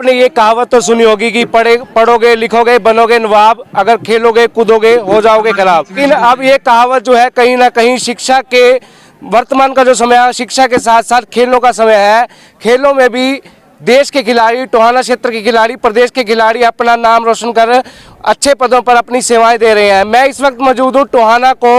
आपने ये कहावत तो सुनी होगी कि पढ़ोगे लिखोगे बनोगे नवाब, अगर खेलोगे कूदोगे हो जाओगे खराब। लेकिन अब ये कहावत जो है कहीं ना कहीं शिक्षा के वर्तमान का जो समय है, शिक्षा के साथ साथ खेलों का समय है। खेलों में भी देश के खिलाड़ी, टोहाना क्षेत्र के खिलाड़ी, प्रदेश के खिलाड़ी अपना नाम रोशन कर अच्छे पदों पर अपनी सेवाएं दे रहे हैं। मैं इस वक्त मौजूद हूँ टोहाना को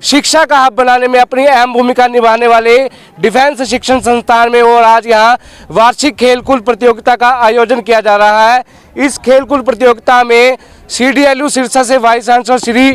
शिक्षा का हब बनाने में अपनी अहम भूमिका निभाने वाले डिफेंस शिक्षण संस्थान में, और आज यहाँ वार्षिक खेलकूद प्रतियोगिता का आयोजन किया जा रहा है। इस खेलकूद प्रतियोगिता में CDLU सिरसा से वाइस चांसलर श्री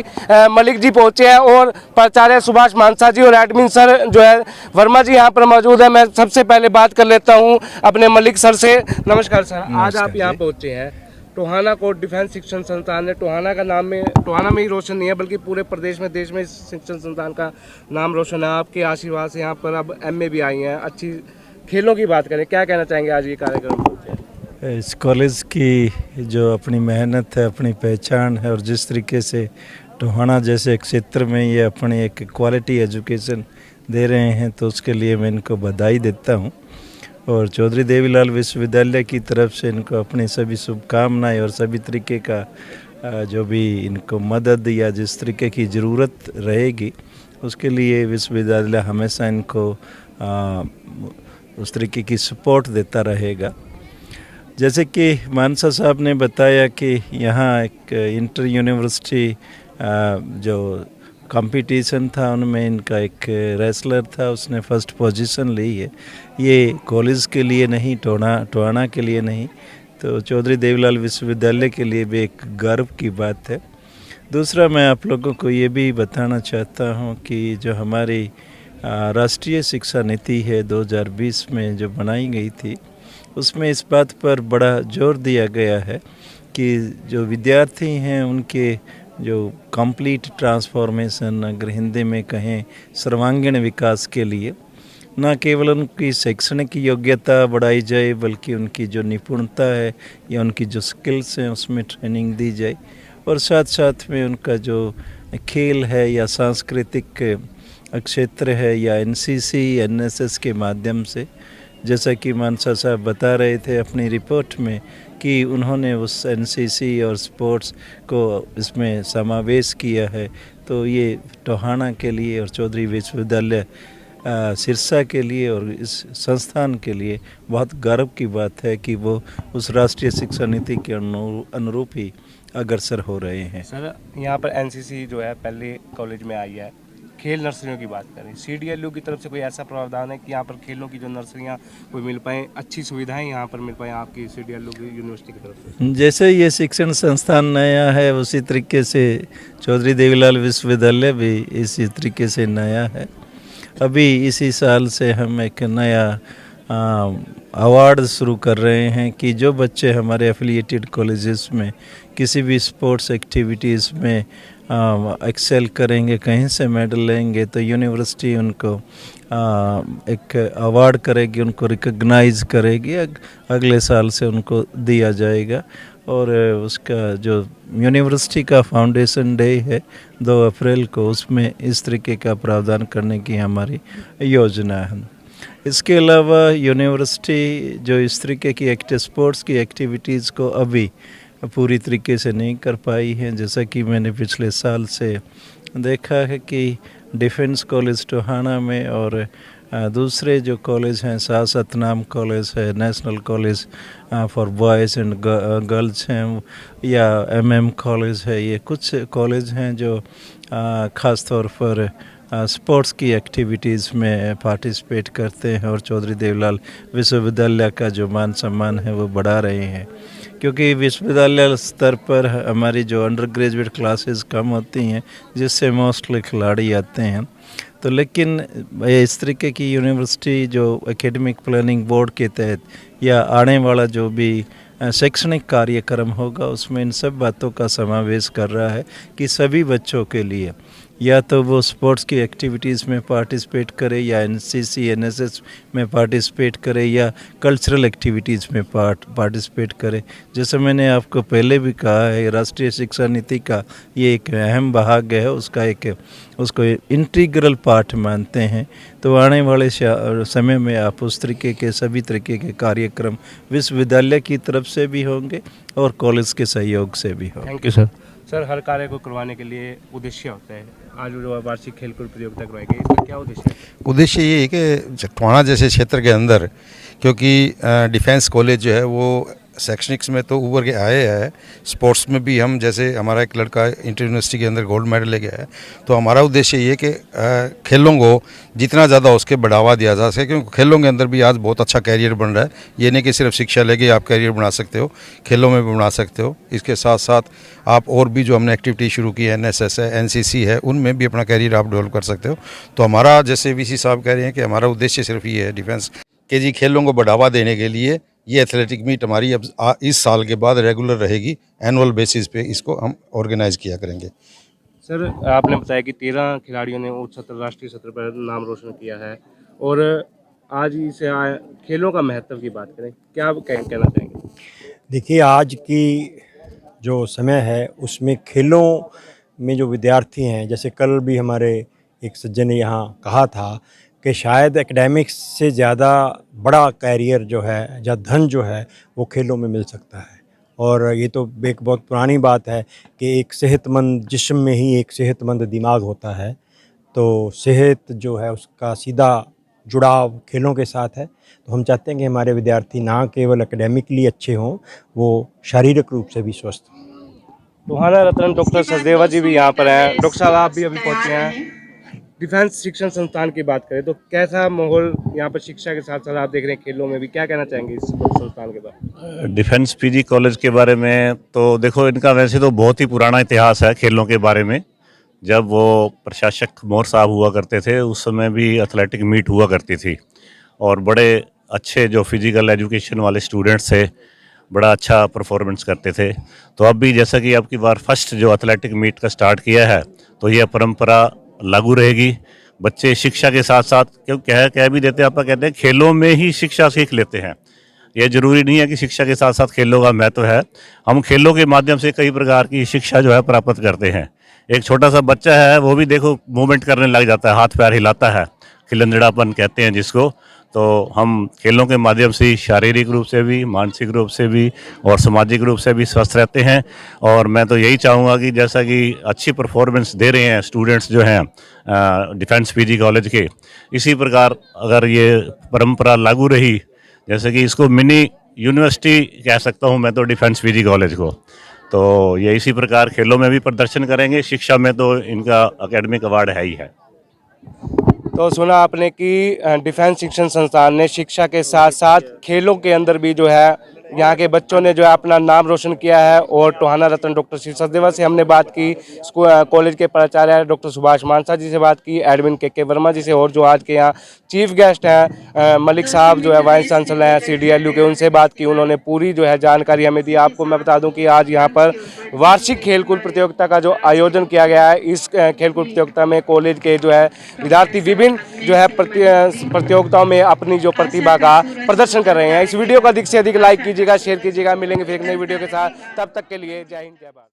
मलिक जी पहुंचे हैं और प्राचार्य सुभाष मानसा जी और एडमिन सर जो है वर्मा जी यहाँ पर मौजूद है। मैं सबसे पहले बात कर लेता हूँ अपने मलिक सर से। नमस्कार सर, आज आप यहाँ पहुंचे हैं टोहाना को डिफेंस शिक्षण संस्थान ने, टोहाना का नाम में टोहाना में ही रोशन नहीं है बल्कि पूरे प्रदेश में, देश में इस शिक्षण संस्थान का नाम रोशन है। आपके आशीर्वाद से यहाँ पर अब MA भी आई हैं। अच्छी खेलों की बात करें, क्या कहना चाहेंगे आज ये कार्यक्रम? इस कॉलेज की जो अपनी मेहनत है, अपनी पहचान है, और जिस तरीके से टोहाना जैसे क्षेत्र में ये अपनी एक क्वालिटी एजुकेशन दे रहे हैं, तो उसके लिए मैं इनको बधाई देता हूँ। और चौधरी देवीलाल विश्वविद्यालय की तरफ से इनको अपनी सभी शुभकामनाएं और सभी तरीके का जो भी इनको मदद या जिस तरीके की ज़रूरत रहेगी उसके लिए विश्वविद्यालय हमेशा इनको उस तरीके की सपोर्ट देता रहेगा। जैसे कि मानसा साहब ने बताया कि यहाँ एक इंटर यूनिवर्सिटी जो कंपटीशन था उनमें इनका एक रेसलर था, उसने फर्स्ट पोजीशन ली है। ये कॉलेज के लिए नहीं, टोहाना के लिए नहीं, तो चौधरी देवीलाल विश्वविद्यालय के लिए भी एक गर्व की बात है। दूसरा, मैं आप लोगों को ये भी बताना चाहता हूँ कि जो हमारी राष्ट्रीय शिक्षा नीति है 2020 में जो बनाई गई थी, उसमें इस बात पर बड़ा जोर दिया गया है कि जो विद्यार्थी हैं उनके जो कंप्लीट ट्रांसफॉर्मेशन, अगर हिंदी में कहें सर्वांगीण विकास के लिए, न केवल उनकी शैक्षणिक योग्यता बढ़ाई जाए बल्कि उनकी जो निपुणता है या उनकी जो स्किल्स हैं उसमें ट्रेनिंग दी जाए, और साथ साथ में उनका जो खेल है या सांस्कृतिक क्षेत्र है या NCC NSS के माध्यम से, जैसा कि मानसा साहब बता रहे थे अपनी रिपोर्ट में कि उन्होंने उस NCC और स्पोर्ट्स को इसमें समावेश किया है, तो ये टोहाना के लिए और चौधरी विश्वविद्यालय सिरसा के लिए और इस संस्थान के लिए बहुत गर्व की बात है कि वो उस राष्ट्रीय शिक्षा नीति के अनुरूप ही अग्रसर हो रहे हैं। सर, यहाँ पर NCC जो है पहले कॉलेज में आई है। खेल नर्सरियों की बात करें, CDLU की तरफ से कोई ऐसा प्रावधान है कि यहाँ पर खेलों की जो नर्सरियाँ कोई मिल पाएँ, अच्छी सुविधाएं यहाँ पर मिल पाएँ आपकी CDLU की यूनिवर्सिटी की तरफ से? जैसे ये शिक्षण संस्थान नया है उसी तरीके से चौधरी देवीलाल विश्वविद्यालय भी इसी तरीके से नया है। अभी इसी साल से हम एक नया अवार्ड शुरू कर रहे हैं कि जो बच्चे हमारे एफिलिएटेड कॉलेजेस में किसी भी स्पोर्ट्स एक्टिविटीज़ में एक्सेल करेंगे, कहीं से मेडल लेंगे, तो यूनिवर्सिटी उनको एक अवार्ड करेगी, उनको रिकॉग्नाइज करेगी, अगले साल से उनको दिया जाएगा। और उसका जो यूनिवर्सिटी का फाउंडेशन डे है 2 अप्रैल को, उसमें इस तरीके का प्रावधान करने की हमारी योजना है। इसके अलावा यूनिवर्सिटी जो इस तरीके की स्पोर्ट्स की एक्टिविटीज़ को अभी पूरी तरीके से नहीं कर पाई है। जैसा कि मैंने पिछले साल से देखा है कि डिफेंस कॉलेज टोहाना में और दूसरे जो कॉलेज हैं, सतनाम कॉलेज है, national college for boys and girls हैं, या MM कॉलेज है, ये कुछ कॉलेज हैं जो ख़ास तौर पर स्पोर्ट्स की एक्टिविटीज़ में पार्टिसिपेट करते हैं और चौधरी देवीलाल विश्वविद्यालय का जो मान सम्मान है वो बढ़ा रहे हैं। क्योंकि विश्वविद्यालय स्तर पर हमारी जो अंडर ग्रेजुएट क्लासेस कम होती हैं, जिससे मोस्टली खिलाड़ी आते हैं, तो लेकिन इस तरीके की यूनिवर्सिटी जो एकेडमिक प्लानिंग बोर्ड के तहत या आने वाला जो भी शैक्षणिक कार्यक्रम होगा उसमें इन सब बातों का समावेश कर रहा है कि सभी बच्चों के लिए या तो वो स्पोर्ट्स की एक्टिविटीज़ में पार्टिसिपेट करे, या एनसीसी एनएसएस में पार्टिसिपेट करे, या कल्चरल एक्टिविटीज़ में पार्टिसिपेट करे। जैसे मैंने आपको पहले भी कहा है, राष्ट्रीय शिक्षा नीति का ये एक अहम भाग है, उसको इंटीग्रल पार्ट मानते हैं। तो आने वाले समय में आप उस तरीके के सभी तरीके के कार्यक्रम विश्वविद्यालय की तरफ से भी होंगे और कॉलेज के सहयोग से भी होंगे। Thank you sir. सर, हर कार्य को करवाने के लिए उद्देश्य होता है। आज जो वार्षिक खेलकूद प्रतियोगिता करवाई गई, इसका क्या उद्देश्य है? उद्देश्य ये है कि टोहाना जैसे क्षेत्र के अंदर, क्योंकि डिफेंस कॉलेज जो है वो शैक्षणिक में तो उभर के आए हैं, स्पोर्ट्स में भी हम, जैसे हमारा एक लड़का इंटर यूनिवर्सिटी के अंदर गोल्ड मेडल ले गया है, तो हमारा उद्देश्य ये कि खेलों को जितना ज़्यादा उसके बढ़ावा दिया जा सके, क्योंकि खेलों के अंदर भी आज बहुत अच्छा कैरियर बन रहा है। ये नहीं कि सिर्फ शिक्षा लेके आप कैरियर बना सकते हो, खेलों में भी बना सकते हो। इसके साथ साथ आप और भी जो हमने एक्टिविटी शुरू की है, एनएसएस है, एनसीसी है, उनमें भी अपना कैरियर आप डेवलप कर सकते हो। तो हमारा, जैसे वीसी साहब कह रहे हैं कि हमारा उद्देश्य सिर्फ ये है डिफेंस के जी खेलों को बढ़ावा देने के लिए ये एथलेटिक मीट हमारी अब इस साल के बाद रेगुलर रहेगी। एनुअल बेसिस पे इसको हम ऑर्गेनाइज किया करेंगे। सर, आपने बताया कि 13 खिलाड़ियों ने उच्च सत्र, राष्ट्रीय सत्र पर नाम रोशन किया है, और आज इसे खेलों का महत्व की बात करें, क्या आप कहना चाहेंगे? देखिए, आज की जो समय है उसमें खेलों में जो विद्यार्थी हैं, जैसे कल भी हमारे एक सज्जन ने यहाँ कहा था कि शायद एकेडमिक्स से ज़्यादा बड़ा कैरियर जो है या धन जो है वो खेलों में मिल सकता है। और ये तो एक बहुत पुरानी बात है कि एक सेहतमंद जिस्म में ही एक सेहतमंद दिमाग होता है। तो सेहत जो है उसका सीधा जुड़ाव खेलों के साथ है। तो हम चाहते हैं कि हमारे विद्यार्थी ना केवल एकेडमिकली अच्छे हों, वो शारीरिक रूप से भी स्वस्थ हों। टोहाना रत्न डॉक्टर सचदेवा जी भी यहाँ पर हैं। डॉक्टर साहब, आप भी अभी पहुँचे हैं। डिफेंस शिक्षण संस्थान की बात करें तो कैसा माहौल यहाँ पर शिक्षा के साथ साथ आप देख रहे हैं खेलों में भी, क्या कहना चाहेंगे इस संस्थान के बारे में? डिफेंस पीजी कॉलेज के बारे में तो देखो, इनका वैसे तो बहुत ही पुराना इतिहास है खेलों के बारे में। जब वो प्रशासक मोर साहब हुआ करते थे उस समय भी एथलेटिक मीट हुआ करती थी, और बड़े अच्छे जो फिजिकल एजुकेशन वाले स्टूडेंट्स थे बड़ा अच्छा परफॉर्मेंस करते थे। तो अब भी जैसा कि आपकी बार फर्स्ट जो एथलेटिक मीट का स्टार्ट किया है, तो यह परंपरा लागू रहेगी। बच्चे शिक्षा के साथ साथ, क्यों कह भी देते हैं, आप कहते हैं खेलों में ही शिक्षा सीख लेते हैं। ये जरूरी नहीं है कि शिक्षा के साथ साथ खेलों का महत्व है। हम खेलों के माध्यम से कई प्रकार की शिक्षा जो है प्राप्त करते हैं। एक छोटा सा बच्चा है, वो भी देखो मूवमेंट करने लग जाता है, हाथ पैर हिलाता है, खिलंदड़ापन कहते हैं जिसको। तो हम खेलों के माध्यम से शारीरिक रूप से भी, मानसिक रूप से भी और सामाजिक रूप से भी स्वस्थ रहते हैं। और मैं तो यही चाहूँगा कि जैसा कि अच्छी परफॉर्मेंस दे रहे हैं स्टूडेंट्स जो हैं डिफेंस पीजी कॉलेज के, इसी प्रकार अगर ये परंपरा लागू रही, जैसे कि इसको मिनी यूनिवर्सिटी कह सकता हूँ मैं तो डिफेंस पीजी कॉलेज को, तो ये इसी प्रकार खेलों में भी प्रदर्शन करेंगे। शिक्षा में तो इनका एकेडमिक अवार्ड है ही है। तो सुना आपने कि डिफेंस शिक्षण संस्थान ने शिक्षा के साथ साथ खेलों के अंदर भी जो है यहाँ के बच्चों ने जो है अपना नाम रोशन किया है। और टोहाना रत्न डॉक्टर श्री सचदेवा से हमने बात की, कॉलेज के प्राचार्य डॉक्टर सुभाष मानसा जी से बात की, एडमिन के वर्मा जी से, और जो आज के यहाँ चीफ गेस्ट हैं मलिक साहब जो है वाइस चांसलर हैं CDLU के, उनसे बात की। उन्होंने पूरी जो है जानकारी हमें दी। आपको मैं बता दूं कि आज यहाँ पर वार्षिक खेलकूद प्रतियोगिता का जो आयोजन किया गया है, इस खेलकूद प्रतियोगिता में कॉलेज के जो है विद्यार्थी विभिन्न जो है प्रतियोगिताओं में अपनी जो प्रतिभा का प्रदर्शन कर रहे हैं। इस वीडियो को अधिक से अधिक लाइक कीजिएगा, शेयर कीजिएगा। मिलेंगे फिर एक नई वीडियो के साथ, तब तक के लिए जय हिंद जय भारत।